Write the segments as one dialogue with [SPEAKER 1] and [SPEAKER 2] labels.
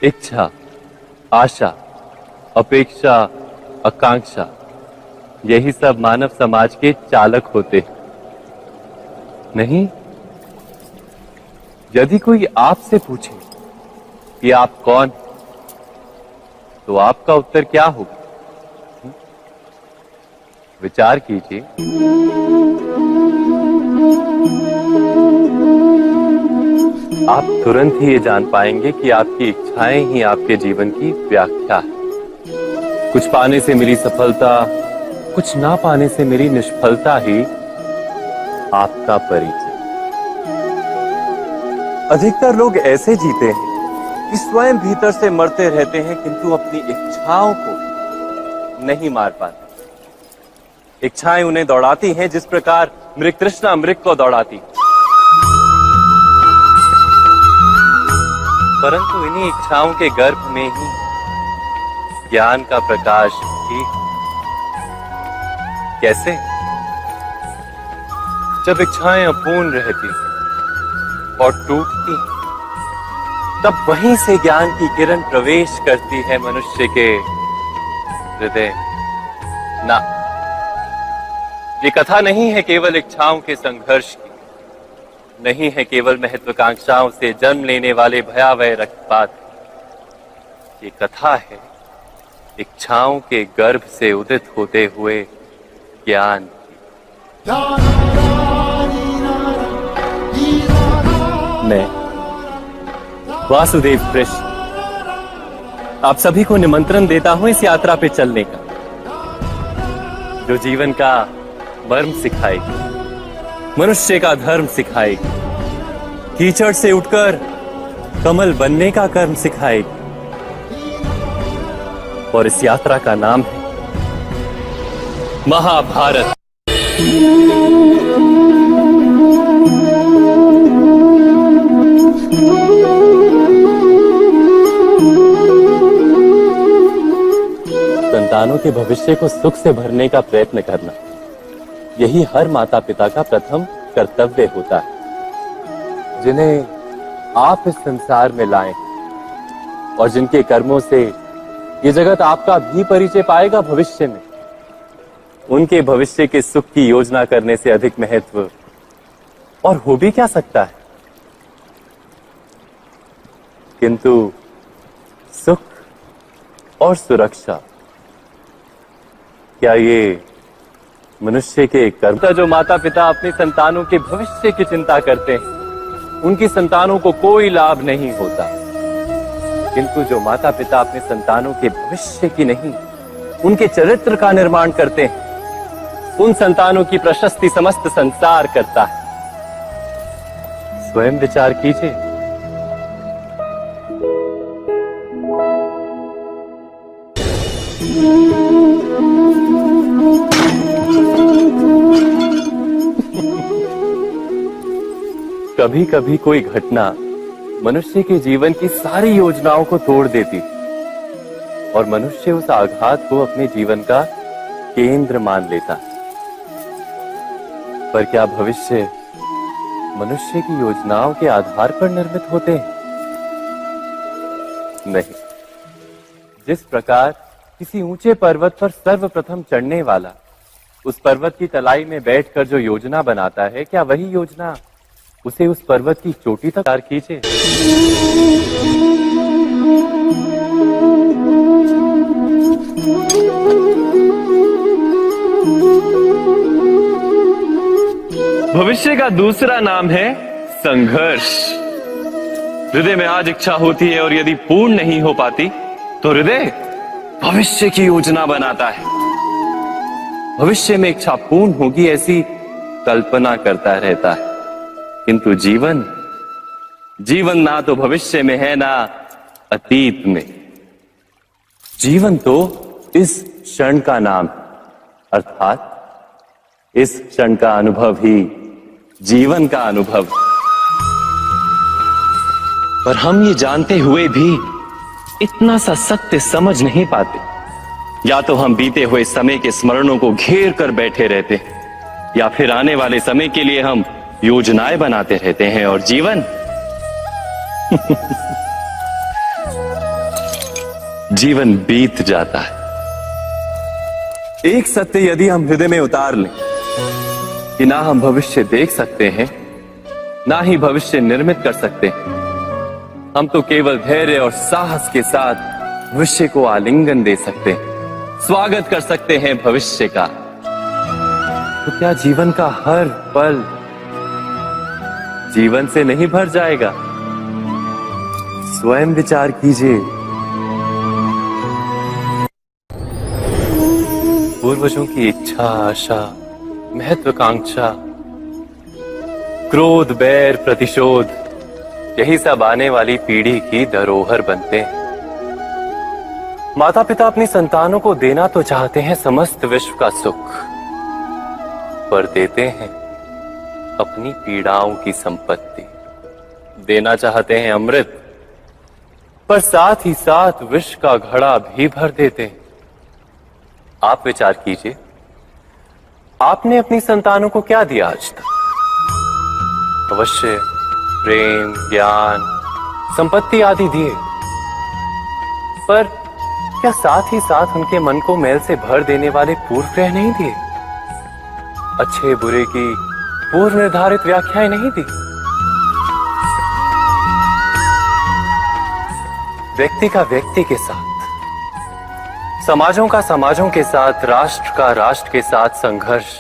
[SPEAKER 1] इच्छा, आशा, अपेक्षा, आकांक्षा, यही सब मानव समाज के चालक होते हैं। नहीं, यदि कोई आपसे पूछे कि आप कौन, तो आपका उत्तर क्या होगा? विचार कीजिए। आप तुरंत ही ये जान पाएंगे कि आपकी इच्छाएं ही आपके जीवन की व्याख्या है। कुछ पाने से मिली सफलता, कुछ ना पाने से मिली निष्फलता ही आपका परिचय। अधिकतर लोग ऐसे जीते हैं कि स्वयं भीतर से मरते रहते हैं, किंतु अपनी इच्छाओं को नहीं मार पाते। इच्छाएं उन्हें दौड़ाती हैं जिस प्रकार मृग तृष्णा मृग को दौड़ाती। परंतु इन्हीं इच्छाओं के गर्भ में ही ज्ञान का प्रकाश भी। कैसे? जब इच्छाएं अपूर्ण रहती और टूटती, तब वहीं से ज्ञान की किरण प्रवेश करती है मनुष्य के हृदय। ना, ये कथा नहीं है केवल इच्छाओं के संघर्ष की, नहीं है केवल महत्वाकांक्षाओं से जन्म लेने वाले भयावह रक्तपात। ये कथा है इच्छाओं के गर्भ से उदित होते हुए ज्ञान की। मैं वासुदेव कृष्ण आप सभी को निमंत्रण देता हूं इस यात्रा पे चलने का, जो जीवन का मर्म सिखाएगी, मनुष्य का धर्म सिखाएगी, कीचड़ से उठकर कमल बनने का कर्म सिखाएगी। और इस यात्रा का नाम है महाभारत। संतानों के भविष्य को सुख से भरने का प्रयत्न करना, यही हर माता पिता का प्रथम कर्तव्य होता है, जिन्हें आप इस संसार में लाएं और जिनके कर्मों से ये जगत आपका भी परिचय पाएगा भविष्य में। उनके भविष्य के सुख की योजना करने से अधिक महत्व और हो भी क्या सकता है। किंतु सुख और सुरक्षा, क्या ये मनुष्य के कर्म? जो माता पिता अपने संतानों के भविष्य की चिंता करते हैं, उनकी संतानों को कोई लाभ नहीं होता। किंतु जो माता पिता अपने संतानों के भविष्य की नहीं, उनके चरित्र का निर्माण करते हैं, उन संतानों की प्रशस्ति समस्त संसार करता है। स्वयं विचार कीजिए। कभी कभी कोई घटना मनुष्य के जीवन की सारी योजनाओं को तोड़ देती और मनुष्य उस आघात को अपने जीवन का केंद्र मान लेता। पर क्या भविष्य मनुष्य की योजनाओं के आधार पर निर्मित होते हैं? नहीं। जिस प्रकार किसी ऊंचे पर्वत पर सर्वप्रथम चढ़ने वाला उस पर्वत की तलाई में बैठकर जो योजना बनाता है, क्या वही योजना उसे उस पर्वत की चोटी तक पार खींचे? भविष्य का दूसरा नाम है संघर्ष। हृदय में आज इच्छा होती है और यदि पूर्ण नहीं हो पाती तो हृदय भविष्य की योजना बनाता है। भविष्य में इच्छा पूर्ण होगी ऐसी कल्पना करता रहता है, किंतु जीवन ना तो भविष्य में है ना अतीत में। जीवन तो इस क्षण का नाम, अर्थात इस क्षण का अनुभव ही जीवन का अनुभव। पर हम ये जानते हुए भी इतना सा सत्य समझ नहीं पाते। या तो हम बीते हुए समय के स्मरणों को घेर कर बैठे रहते हैं, या फिर आने वाले समय के लिए हम योजनाएं बनाते रहते हैं। और जीवन जीवन बीत जाता है। एक सत्य यदि हम हृदय में उतार लें कि ना हम भविष्य देख सकते हैं, ना ही भविष्य निर्मित कर सकते हैं, हम तो केवल धैर्य और साहस के साथ भविष्य को आलिंगन दे सकते हैं, स्वागत कर सकते हैं भविष्य का। तो क्या जीवन का हर पल जीवन से नहीं भर जाएगा? स्वयं विचार कीजिए। पूर्वजों की इच्छा, आशा, महत्वाकांक्षा, क्रोध, बैर, प्रतिशोध, यही सब आने वाली पीढ़ी की धरोहर बनते हैं। माता पिता अपनी संतानों को देना तो चाहते हैं समस्त विश्व का सुख, पर देते हैं अपनी पीड़ाओं की संपत्ति। देना चाहते हैं अमृत, पर साथ ही साथ विष का घड़ा भी भर देते हैं। आप विचार कीजिए, आपने अपनी संतानों को क्या दिया आज तक? अवश्य प्रेम, ज्ञान, संपत्ति आदि दिए, पर क्या साथ ही साथ उनके मन को मैल से भर देने वाले पूर्व ग्रह नहीं दिए? अच्छे बुरे की पूर्व निर्धारित व्याख्याएं नहीं दी? व्यक्ति का व्यक्ति के साथ, समाजों का समाजों के साथ, राष्ट्र का राष्ट्र के साथ संघर्ष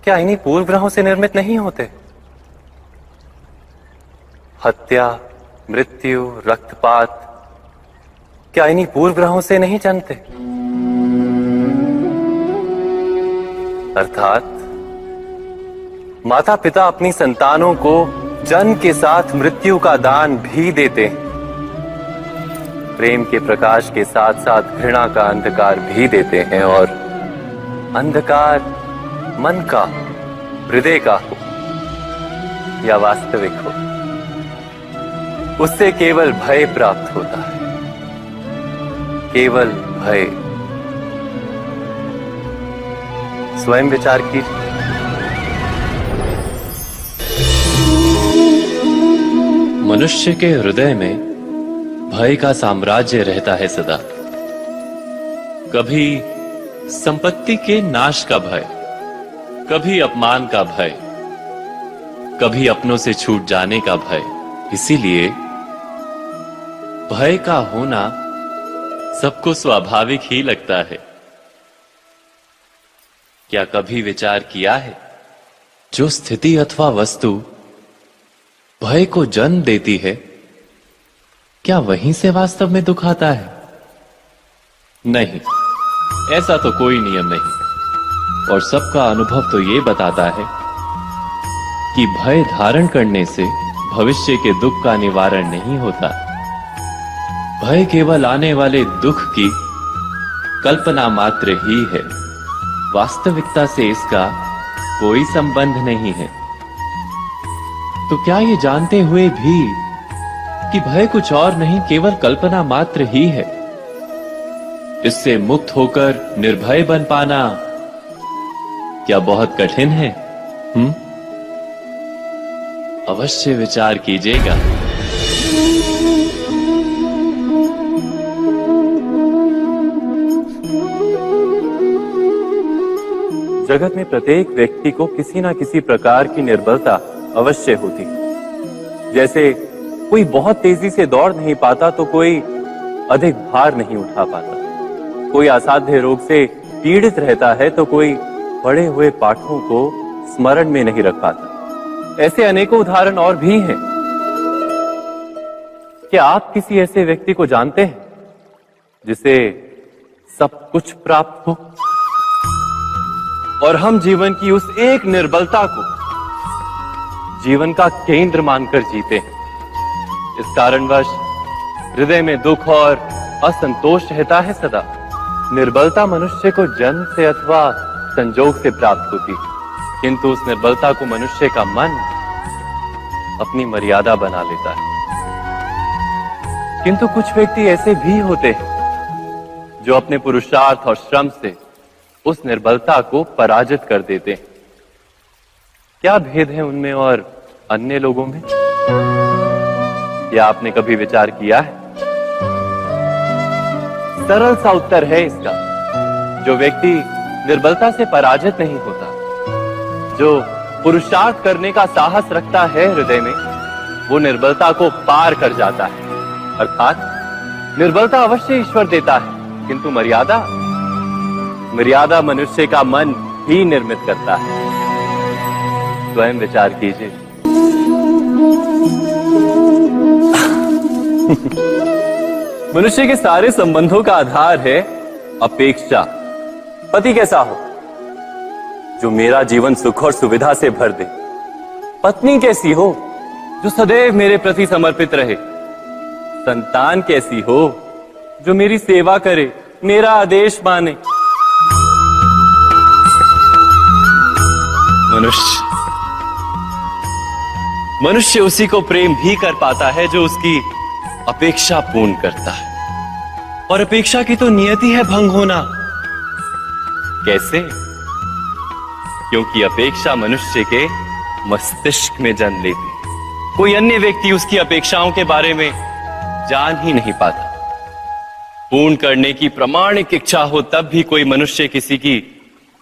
[SPEAKER 1] क्या इन्हीं पूर्व ग्रहों से निर्मित नहीं होते? हत्या, मृत्यु, रक्तपात क्या इन्हीं पूर्व ग्रहों से नहीं जन्मते? अर्थात माता पिता अपनी संतानों को जन्म के साथ मृत्यु का दान भी देते हैं। प्रेम के प्रकाश के साथ साथ घृणा का अंधकार भी देते हैं, और अंधकार मन का, हृदय का हो या वास्तविक हो, उससे केवल भय प्राप्त होता है, केवल भय। स्वयं विचार कीजिए। मनुष्य के हृदय में भय का साम्राज्य रहता है सदा। कभी संपत्ति के नाश का भय, कभी अपमान का भय, कभी अपनों से छूट जाने का भय। इसीलिए भय का होना सबको स्वाभाविक ही लगता है। क्या कभी विचार किया है, जो स्थिति अथवा वस्तु भय को जन्म देती है, क्या वहीं से वास्तव में दुख आता है? नहीं, ऐसा तो कोई नियम नहीं। और सबका अनुभव तो ये बताता है कि भय धारण करने से भविष्य के दुख का निवारण नहीं होता। भय केवल आने वाले दुख की कल्पना मात्र ही है, वास्तविकता से इसका कोई संबंध नहीं है। तो क्या ये जानते हुए भी कि भय कुछ और नहीं, केवल कल्पना मात्र ही है, इससे मुक्त होकर निर्भय बन पाना क्या बहुत कठिन है? अवश्य विचार कीजिएगा। जगत में प्रत्येक व्यक्ति को किसी ना किसी प्रकार की निर्बलता अवश्य होती है। जैसे कोई बहुत तेजी से दौड़ नहीं पाता तो कोई अधिक भार नहीं उठा पाता, कोई असाध्य रोग से पीड़ित रहता है तो कोई पढ़े हुए पाठों को स्मरण में नहीं रख पाता। ऐसे अनेकों उदाहरण और भी हैं। क्या आप किसी ऐसे व्यक्ति को जानते हैं जिसे सब कुछ प्राप्त हो और हम जीवन की उस एक निर्बलता को जीवन का केंद्र मानकर जीते हैं? इस कारणवश हृदय में दुख और असंतोष रहता है सदा। निर्बलता मनुष्य को जन्म से अथवा संजोग से प्राप्त होती है, किंतु उस निर्बलता को मनुष्य का मन अपनी मर्यादा बना लेता है। किंतु कुछ व्यक्ति ऐसे भी होते हैं जो अपने पुरुषार्थ और श्रम से उस निर्बलता को पराजित कर देते हैं। क्या भेद है उनमें और अन्य लोगों में? क्या आपने कभी विचार किया है? सरल सा उत्तर है इसका। जो व्यक्ति निर्बलता से पराजित नहीं होता, जो पुरुषार्थ करने का साहस रखता है हृदय में, वो निर्बलता को पार कर जाता है। अर्थात निर्बलता अवश्य ईश्वर देता है, किंतु मर्यादा मनुष्य का मन ही निर्मित करता है। स्वयं विचार कीजिए। मनुष्य के सारे संबंधों का आधार है अपेक्षा। पति कैसा हो जो मेरा जीवन सुख और सुविधा से भर दे, पत्नी कैसी हो जो सदैव मेरे प्रति समर्पित रहे, संतान कैसी हो जो मेरी सेवा करे, मेरा आदेश माने। मनुष्य उसी को प्रेम भी कर पाता है जो उसकी अपेक्षा पूर्ण करता है। और अपेक्षा की तो नियति है भंग होना। कैसे? क्योंकि अपेक्षा मनुष्य के मस्तिष्क में जन्म लेती है। कोई अन्य व्यक्ति उसकी अपेक्षाओं के बारे में जान ही नहीं पाता। पूर्ण करने की प्रामाणिक इच्छा हो तब भी कोई मनुष्य किसी की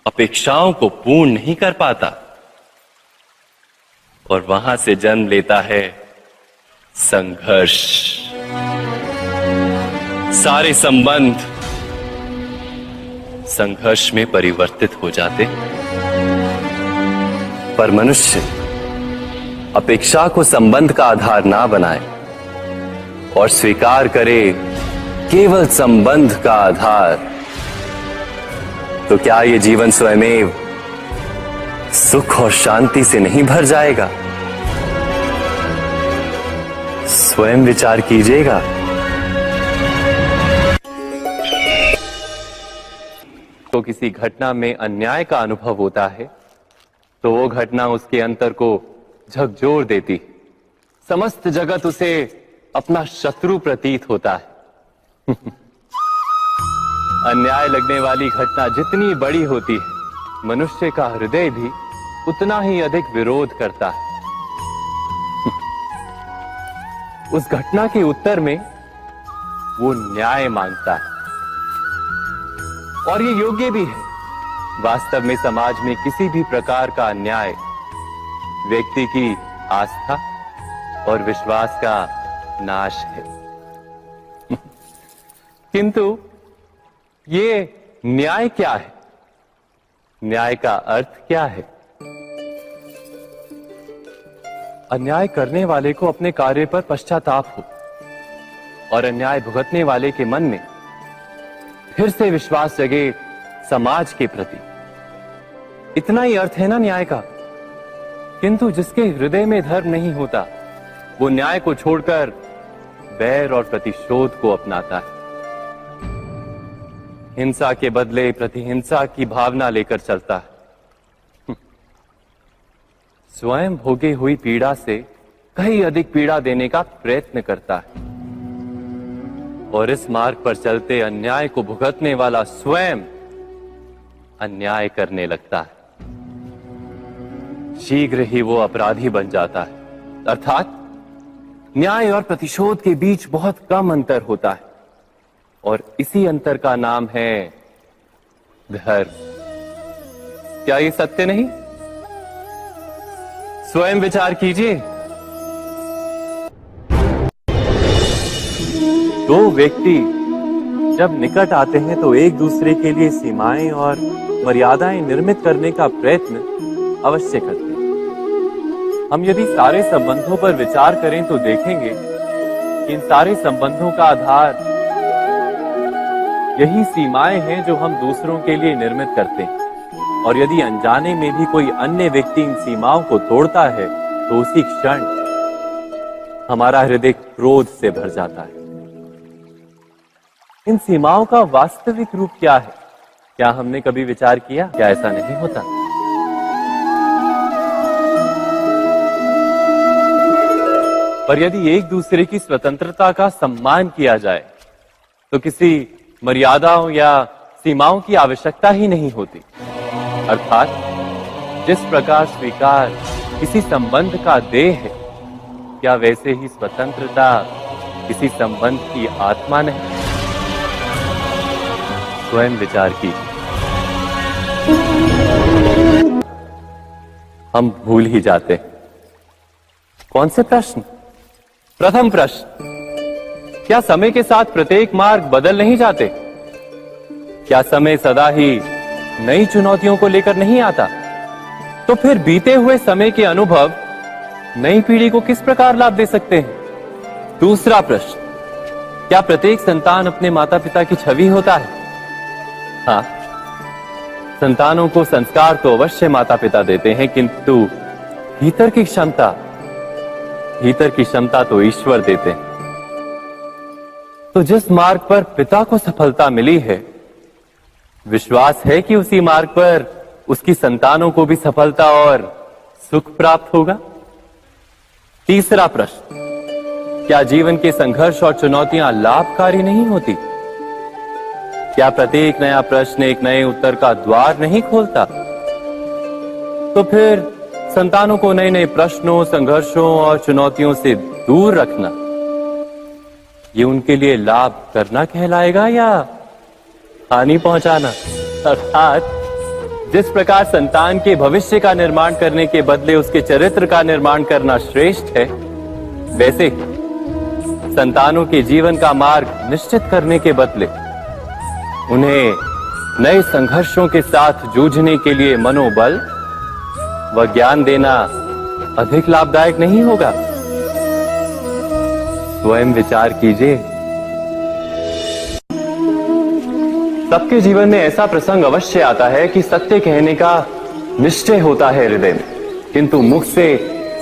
[SPEAKER 1] अपेक्षाओं को पूर्ण नहीं कर पाता, और वहां से जन्म लेता है संघर्ष। सारे संबंध संघर्ष में परिवर्तित हो जाते। पर मनुष्य अपेक्षा को संबंध का आधार ना बनाए और स्वीकार करे केवल संबंध का आधार, तो क्या ये जीवन स्वयमेव सुख और शांति से नहीं भर जाएगा? स्वयं विचार कीजिएगा। तो किसी घटना में अन्याय का अनुभव होता है तो वो घटना उसके अंतर को झकझोर देती। समस्त जगत उसे अपना शत्रु प्रतीत होता है। अन्याय लगने वाली घटना जितनी बड़ी होती है, मनुष्य का हृदय भी उतना ही अधिक विरोध करता है। उस घटना के उत्तर में वो न्याय मांगता है, और ये योग्य भी है। वास्तव में समाज में किसी भी प्रकार का अन्याय व्यक्ति की आस्था और विश्वास का नाश है। किंतु ये न्याय क्या है? न्याय का अर्थ क्या है? अन्याय करने वाले को अपने कार्य पर पश्चाताप हो और अन्याय भुगतने वाले के मन में फिर से विश्वास जगे समाज के प्रति। इतना ही अर्थ है ना न्याय का। किंतु जिसके हृदय में धर्म नहीं होता, वो न्याय को छोड़कर बैर और प्रतिशोध को अपनाता है। हिंसा के बदले प्रतिहिंसा की भावना लेकर चलता है। स्वयं भोगी हुई पीड़ा से कहीं अधिक पीड़ा देने का प्रयत्न करता है, और इस मार्ग पर चलते अन्याय को भुगतने वाला स्वयं अन्याय करने लगता है। शीघ्र ही वो अपराधी बन जाता है। अर्थात न्याय और प्रतिशोध के बीच बहुत कम अंतर होता है, और इसी अंतर का नाम है धर्म। क्या ये सत्य नहीं? स्वयं विचार कीजिए। दो व्यक्ति जब निकट आते हैं तो एक दूसरे के लिए सीमाएं और मर्यादाएं निर्मित करने का प्रयत्न अवश्य करते हैं। हम यदि सारे संबंधों पर विचार करें तो देखेंगे कि इन सारे संबंधों का आधार यही सीमाएं हैं जो हम दूसरों के लिए निर्मित करते हैं। और यदि अनजाने में भी कोई अन्य व्यक्ति इन सीमाओं को तोड़ता है तो उसी क्षण हमारा हृदय क्रोध से भर जाता है। इन सीमाओं का वास्तविक रूप क्या है? क्या हमने कभी विचार किया? क्या ऐसा नहीं होता? पर यदि एक दूसरे की स्वतंत्रता का सम्मान किया जाए तो किसी मर्यादाओं या सीमाओं की आवश्यकता ही नहीं होती। अर्थात जिस प्रकार स्वीकार किसी संबंध का देह है, क्या वैसे ही स्वतंत्रता किसी संबंध की आत्मा नहीं? स्वयं विचार की। हम भूल ही जाते हैं। कौन से प्रश्न? प्रथम प्रश्न, क्या समय के साथ प्रत्येक मार्ग बदल नहीं जाते? क्या समय सदा ही नई चुनौतियों को लेकर नहीं आता? तो फिर बीते हुए समय के अनुभव नई पीढ़ी को किस प्रकार लाभ दे सकते हैं? दूसरा प्रश्न, क्या प्रत्येक संतान अपने माता पिता की छवि होता है? हाँ, संतानों को संस्कार तो अवश्य माता पिता देते हैं, किंतु भीतर की क्षमता तो ईश्वर देते हैं। तो जिस मार्ग पर पिता को सफलता मिली है, विश्वास है कि उसी मार्ग पर उसकी संतानों को भी सफलता और सुख प्राप्त होगा। तीसरा प्रश्न, क्या जीवन के संघर्ष और चुनौतियां लाभकारी नहीं होती? क्या प्रत्येक नया प्रश्न एक नए उत्तर का द्वार नहीं खोलता? तो फिर संतानों को नए नए प्रश्नों, संघर्षों और चुनौतियों से दूर रखना, ये उनके लिए लाभ करना कहलाएगा या हानि पहुंचाना? अर्थात जिस प्रकार संतान के भविष्य का निर्माण करने के बदले उसके चरित्र का निर्माण करना श्रेष्ठ है, वैसे संतानों के जीवन का मार्ग निश्चित करने के बदले उन्हें नए संघर्षों के साथ जूझने के लिए मनोबल व ज्ञान देना अधिक लाभदायक नहीं होगा? स्वयं विचार कीजिए। सबके जीवन में ऐसा प्रसंग अवश्य आता है कि सत्य कहने का निश्चय होता है हृदय में, किंतु मुख से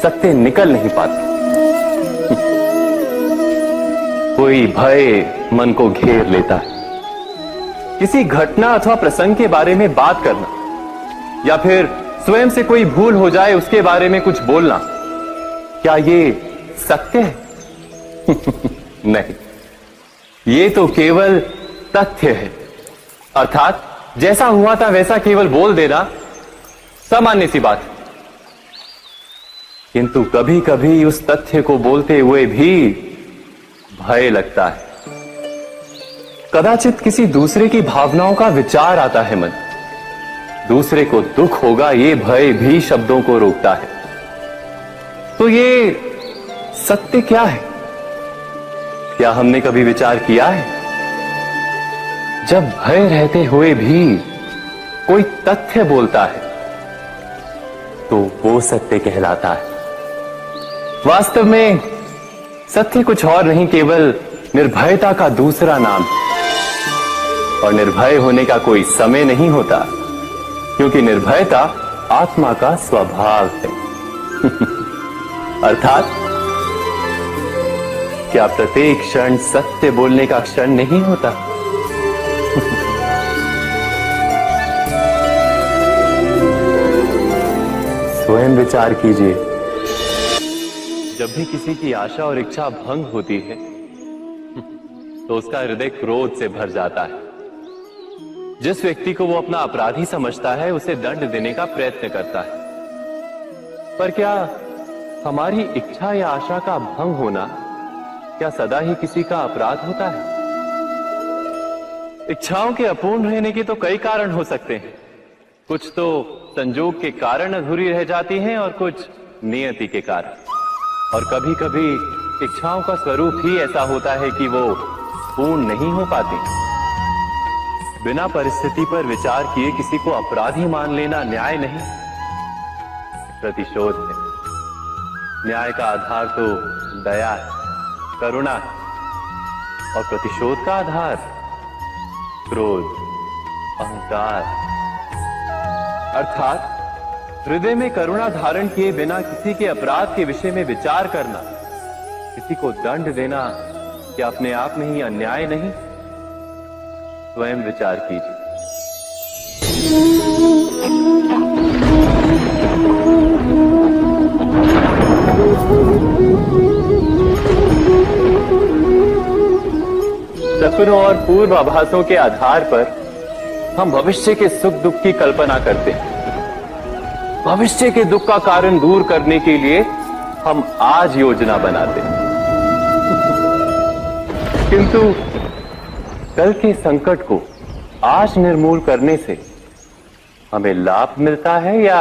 [SPEAKER 1] सत्य निकल नहीं पाता। कोई भय मन को घेर लेता है। किसी घटना अथवा प्रसंग के बारे में बात करना या फिर स्वयं से कोई भूल हो जाए उसके बारे में कुछ बोलना, क्या ये सत्य है? नहीं, ये तो केवल तथ्य है। अर्थात जैसा हुआ था वैसा केवल बोल देना सामान्य सी बात है। किंतु कभी कभी उस तथ्य को बोलते हुए भी भय लगता है। कदाचित किसी दूसरे की भावनाओं का विचार आता है मन, दूसरे को दुख होगा ये भय भी शब्दों को रोकता है। तो ये सत्य क्या है? क्या हमने कभी विचार किया है? जब भय रहते हुए भी कोई तथ्य बोलता है तो वो सत्य कहलाता है। वास्तव में सत्य कुछ और नहीं, केवल निर्भयता का दूसरा नाम है। और निर्भय होने का कोई समय नहीं होता, क्योंकि निर्भयता आत्मा का स्वभाव है। अर्थात क्या प्रत्येक क्षण सत्य बोलने का क्षण नहीं होता? स्वयं विचार कीजिए। जब भी किसी की आशा और इच्छा भंग होती है तो उसका हृदय क्रोध से भर जाता है। जिस व्यक्ति को वो अपना अपराधी समझता है उसे दंड देने का प्रयत्न करता है। पर क्या हमारी इच्छा या आशा का भंग होना क्या सदा ही किसी का अपराध होता है? इच्छाओं के अपूर्ण रहने के तो कई कारण हो सकते हैं। कुछ तो संजोग के कारण अधूरी रह जाती हैं और कुछ नियति के कारण। और कभी कभी इच्छाओं का स्वरूप ही ऐसा होता है कि वो पूर्ण नहीं हो पाती। बिना परिस्थिति पर विचार किए किसी को अपराधी मान लेना न्याय नहीं, प्रतिशोध है। न्याय का आधार तो दया है, करुणा है, और प्रतिशोध का आधार क्रोध, अहंकार। अर्थात हृदय में करुणा धारण किए बिना किसी के अपराध के विषय में विचार करना, किसी को दंड देना, क्या अपने आप में ही अन्याय नहीं? स्वयं विचार कीजिए। सपनों और पूर्वाभासों के आधार पर हम भविष्य के सुख दुख की कल्पना करते हैं। भविष्य के दुख का कारण दूर करने के लिए हम आज योजना बनाते, किंतु कल के संकट को आज निर्मूल करने से हमें लाभ मिलता है या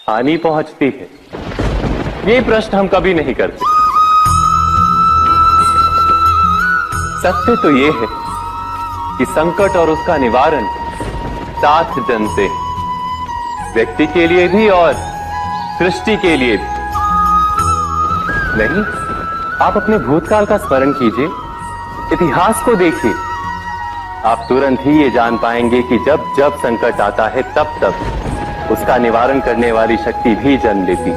[SPEAKER 1] हानि पहुंचती है, ये प्रश्न हम कभी नहीं करते। सत्य तो ये है कि संकट और उसका निवारण साथ जनते हैं, व्यक्ति के लिए भी और सृष्टि के लिए भी। नहीं, आप अपने भूतकाल का स्मरण कीजिए, इतिहास को देखिए, आप तुरंत ही ये जान पाएंगे कि जब जब संकट आता है तब तब उसका निवारण करने वाली शक्ति भी जन्म लेती।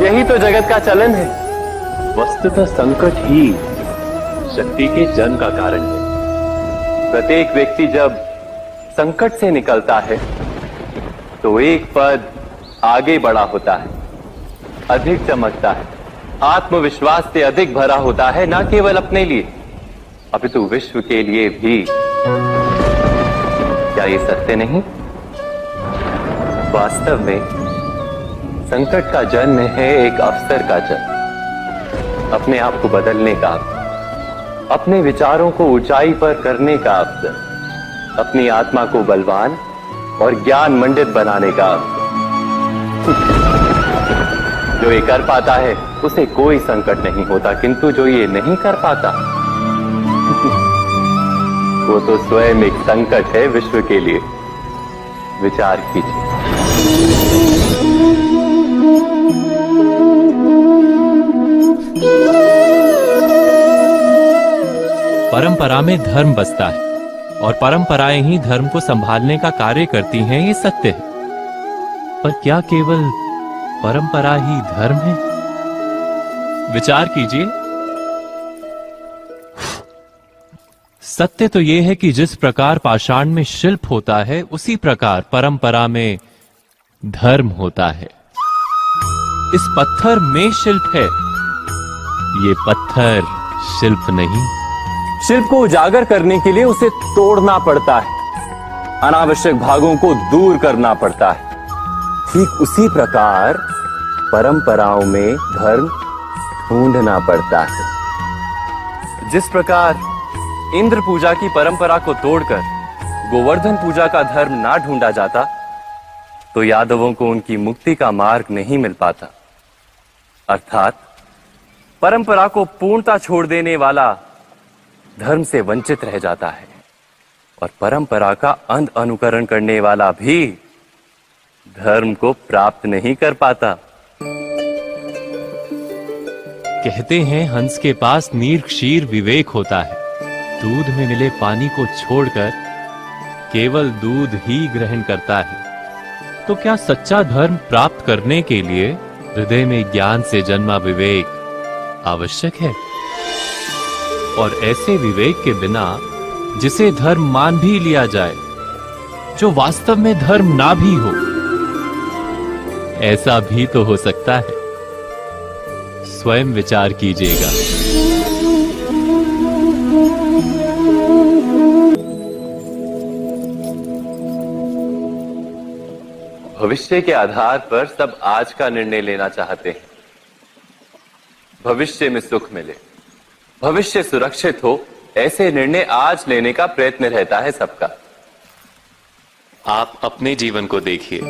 [SPEAKER 1] यही तो जगत का चलन है। वस्तुतः संकट ही शक्ति के जन्म का कारण है। प्रत्येक व्यक्ति जब संकट से निकलता है तो एक पद आगे बढ़ा होता है, अधिक चमकता है, आत्मविश्वास से अधिक भरा होता है, न केवल अपने लिए अपितु विश्व के लिए भी। क्या ये सत्य नहीं? वास्तव में संकट का जन्म है एक अवसर का जन्म, अपने आप को बदलने का, अपने विचारों को ऊंचाई पर करने का अवसर, अपनी आत्मा को बलवान और ज्ञान मंडित बनाने का अवसर। जो ये कर पाता है उसे कोई संकट नहीं होता, किंतु जो ये नहीं कर पाता वो तो स्वयं एक संकट है विश्व के लिए। विचार कीजिए।
[SPEAKER 2] परंपरा में धर्म बसता है और परंपराएं ही धर्म को संभालने का कार्य करती हैं, ये सत्य है। पर क्या केवल परंपरा ही धर्म है? विचार कीजिए। सत्य तो यह है कि जिस प्रकार पाषाण में शिल्प होता है, उसी प्रकार परंपरा में धर्म होता है। इस पत्थर में शिल्प है, ये पत्थर शिल्प नहीं।
[SPEAKER 1] शिल्प को उजागर करने के लिए उसे तोड़ना पड़ता है, अनावश्यक भागों को दूर करना पड़ता है। ठीक उसी प्रकार परंपराओं में धर्म ढूंढना पड़ता है। जिस प्रकार इंद्र पूजा की परंपरा को तोड़कर गोवर्धन पूजा का धर्म ना ढूंढा जाता, तो यादवों को उनकी मुक्ति का मार्ग नहीं मिल पाता। अर्थात परंपरा को पूर्णता छोड़ देने वाला धर्म से वंचित रह जाता है और परंपरा का अंध अनुकरण करने वाला भी धर्म को प्राप्त नहीं कर पाता।
[SPEAKER 2] कहते हैं हंस के पास नीर क्षीर विवेक होता है। दूध में मिले पानी को छोड़कर केवल दूध ही ग्रहण करता है। तो क्या सच्चा धर्म प्राप्त करने के लिए हृदय में ज्ञान से जन्मा विवेक आवश्यक है? और ऐसे विवेक के बिना जिसे धर्म मान भी लिया जाए, जो वास्तव में धर्म ना भी हो, ऐसा भी तो हो सकता है। स्वयं विचार कीजिएगा।
[SPEAKER 1] भविष्य के आधार पर सब आज का निर्णय लेना चाहते हैं। भविष्य में सुख मिले, भविष्य सुरक्षित हो, ऐसे निर्णय आज लेने का प्रयत्न रहता है सबका। आप अपने जीवन को देखिए,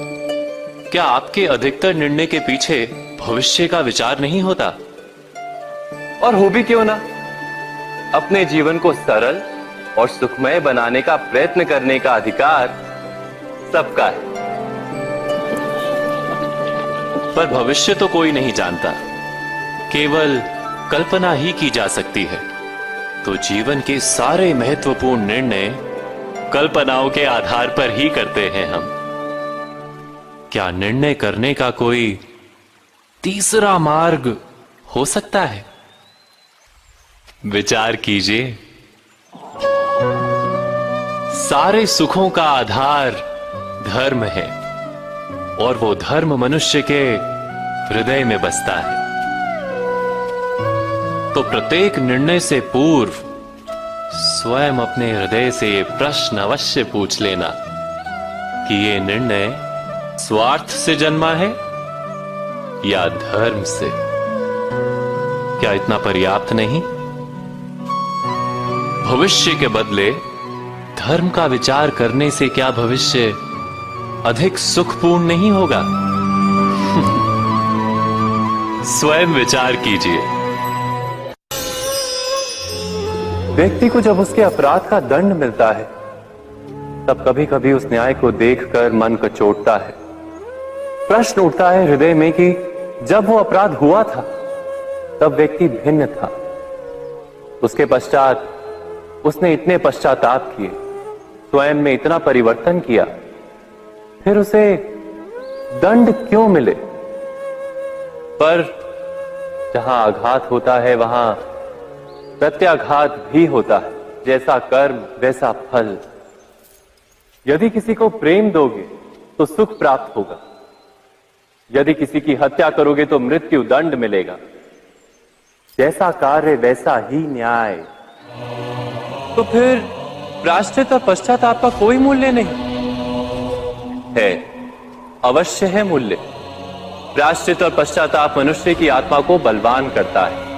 [SPEAKER 1] क्या आपके अधिकतर निर्णय के पीछे भविष्य का विचार नहीं होता? और हो भी क्यों ना, अपने जीवन को सरल और सुखमय बनाने का प्रयत्न करने का अधिकार सबका है। पर भविष्य तो कोई नहीं जानता, केवल कल्पना ही की जा सकती है। तो जीवन के सारे महत्वपूर्ण निर्णय कल्पनाओं के आधार पर ही करते हैं हम। क्या निर्णय करने का कोई तीसरा मार्ग हो सकता है? विचार कीजिए। सारे सुखों का आधार धर्म है और वो धर्म मनुष्य के हृदय में बसता है। तो प्रत्येक निर्णय से पूर्व स्वयं अपने हृदय से ये प्रश्न अवश्य पूछ लेना कि ये निर्णय स्वार्थ से जन्मा है
[SPEAKER 2] या धर्म से? क्या इतना पर्याप्त नहीं? भविष्य के बदले धर्म का विचार करने से क्या भविष्य अधिक सुखपूर्ण नहीं होगा? स्वयं विचार कीजिए।
[SPEAKER 1] व्यक्ति को जब उसके अपराध का दंड मिलता है, तब कभी कभी उस न्याय को देखकर मन कचोटता है। प्रश्न उठता है हृदय में कि जब वो अपराध हुआ था, तब व्यक्ति भिन्न था। उसके पश्चात उसने इतने पश्चाताप किए, स्वयं में इतना परिवर्तन किया, फिर उसे दंड क्यों मिले? पर जहां आघात होता है, वहां प्रत्याघात भी होता है। जैसा कर्म वैसा फल। यदि किसी को प्रेम दोगे तो सुख प्राप्त होगा, यदि किसी की हत्या करोगे तो मृत्यु दंड मिलेगा। जैसा कार्य वैसा ही न्याय। तो फिर प्रायश्चित और पश्चाताप का कोई मूल्य नहीं है? अवश्य है मूल्य। प्रायश्चित और पश्चाताप मनुष्य की आत्मा को बलवान करता है।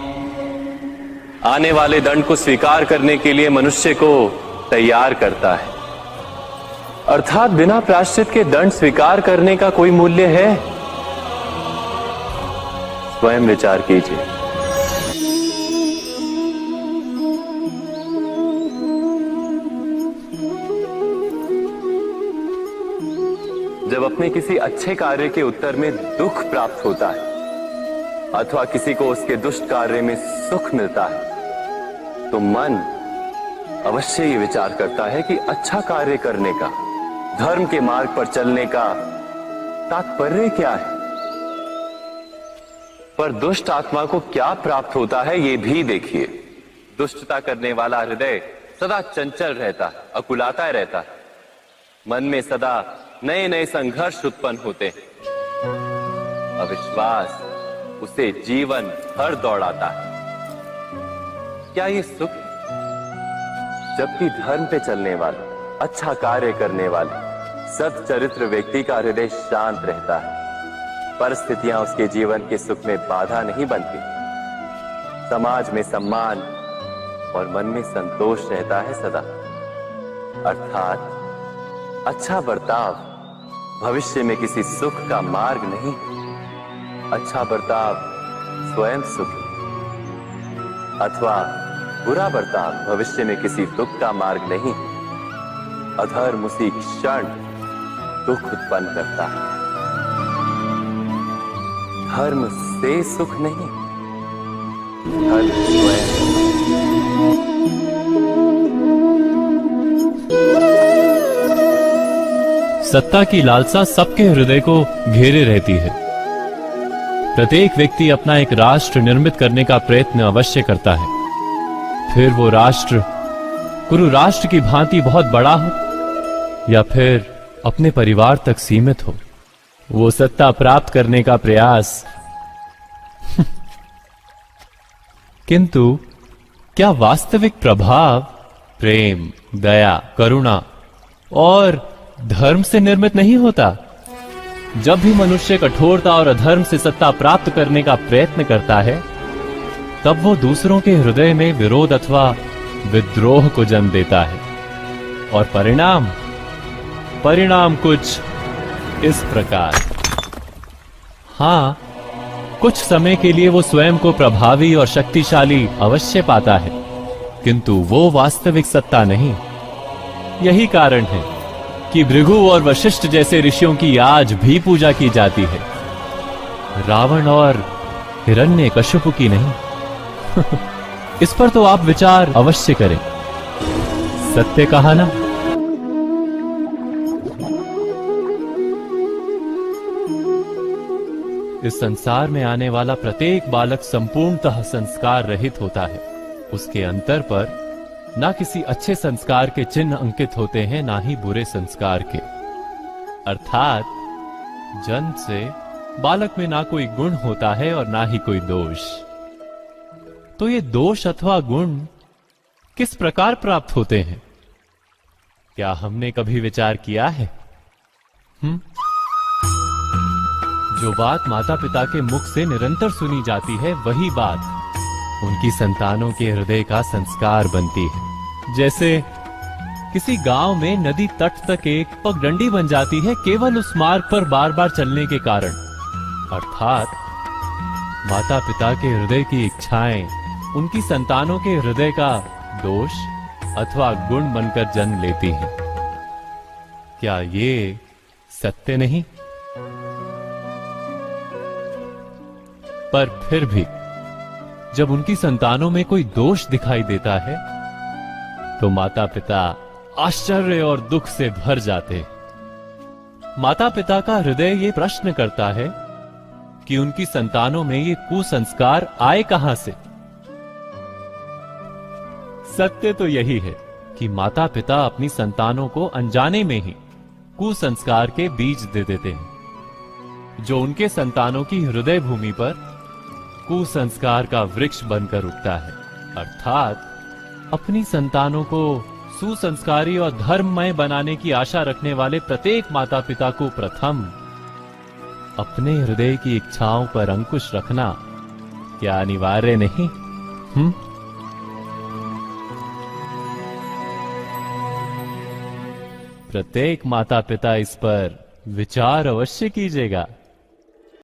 [SPEAKER 1] आने वाले दंड को स्वीकार करने के लिए मनुष्य को तैयार करता है। अर्थात बिना प्रायश्चित के दंड स्वीकार करने का कोई मूल्य है? स्वयं विचार कीजिए। जब अपने किसी अच्छे कार्य के उत्तर में दुख प्राप्त होता है, अथवा किसी को उसके दुष्ट कार्य में सुख मिलता है, तो मन अवश्य ये विचार करता है कि अच्छा कार्य करने का, धर्म के मार्ग पर चलने का तात्पर्य क्या है। पर दुष्ट आत्मा को क्या प्राप्त होता है, ये भी देखिए। दुष्टता करने वाला हृदय सदा चंचल रहता है, अकुलाता रहता है। मन में सदा नए नए संघर्ष उत्पन्न होते हैं। अविश्वास उसे जीवन भर दौड़ाता है। क्या ये सुख? जबकि धर्म पे चलने वाले, अच्छा कार्य करने वाले, सच्चरित्र व्यक्ति का हृदय शांत रहता है। परिस्थितियां उसके जीवन के सुख में बाधा नहीं बनती। समाज में सम्मान और मन में संतोष रहता है सदा। अर्थात अच्छा बर्ताव भविष्य में किसी सुख का मार्ग नहीं। अच्छा बर्ताव स्वयं सुख, अथवा बुरा बर्ताव भविष्य में किसी दुख का मार्ग नहीं। अधर्म उसी क्षण दुख उत्पन्न करता है। धर्म से सुख नहीं, धर्म स्वयं।
[SPEAKER 2] सत्ता की लालसा सबके हृदय को घेरे रहती है। प्रत्येक व्यक्ति अपना एक राष्ट्र निर्मित करने का प्रयत्न अवश्य करता है। फिर वो राष्ट्र कुरु राष्ट्र की भांति बहुत बड़ा हो या फिर अपने परिवार तक सीमित हो, वो सत्ता प्राप्त करने का प्रयास किंतु क्या वास्तविक प्रभाव प्रेम, दया, करुणा और धर्म से निर्मित नहीं होता? जब भी मनुष्य कठोरता और अधर्म से सत्ता प्राप्त करने का प्रयत्न करता है, तब वो दूसरों के हृदय में विरोध अथवा विद्रोह को जन्म देता है। और परिणाम कुछ इस प्रकार। हां, कुछ समय के लिए वो स्वयं को प्रभावी और शक्तिशाली अवश्य पाता है, किंतु वो वास्तविक सत्ता नहीं। यही कारण है कि भृगु और वशिष्ठ जैसे ऋषियों की आज भी पूजा की जाती है, रावण और हिरण्यकशिपु की नहीं। इस पर तो आप विचार अवश्य करें। सत्य कहा ना? इस संसार में आने वाला प्रत्येक बालक संपूर्णतः संस्कार रहित होता है। उसके अंतर पर ना किसी अच्छे संस्कार के चिन्ह अंकित होते हैं, ना ही बुरे संस्कार के। अर्थात जन्म से बालक में ना कोई गुण होता है और ना ही कोई दोष। तो ये दोष अथवा गुण किस प्रकार प्राप्त होते हैं? क्या हमने कभी विचार किया है? जो बात माता पिता के मुख से निरंतर सुनी जाती है, वही बात उनकी संतानों के हृदय का संस्कार बनती है। जैसे किसी गांव में नदी तट तक एक पगडंडी बन जाती है केवल उस मार्ग पर बार बार चलने के कारण। अर्थात माता पिता के हृदय की इच्छाएं उनकी संतानों के हृदय का दोष अथवा गुण बनकर जन्म लेती हैं। क्या ये सत्य नहीं? पर फिर भी जब उनकी संतानों में कोई दोष दिखाई देता है तो माता पिता आश्चर्य और दुख से भर जाते हैं। माता पिता का हृदय ये प्रश्न करता है कि उनकी संतानों में ये कुसंस्कार आए कहां से। सत्य तो यही है कि माता पिता अपनी संतानों को अनजाने में ही कुसंस्कार के बीज दे देते हैं, जो उनके संतानों की हृदय भूमि पर कुसंस्कार का वृक्ष बनकर उगता है। अर्थात अपनी संतानों को सुसंस्कारी और धर्ममय बनाने की आशा रखने वाले प्रत्येक माता पिता को प्रथम अपने हृदय की इच्छाओं पर अंकुश रखना क्या अनिवार्य नहीं? प्रत्येक माता पिता इस पर विचार अवश्य कीजिएगा।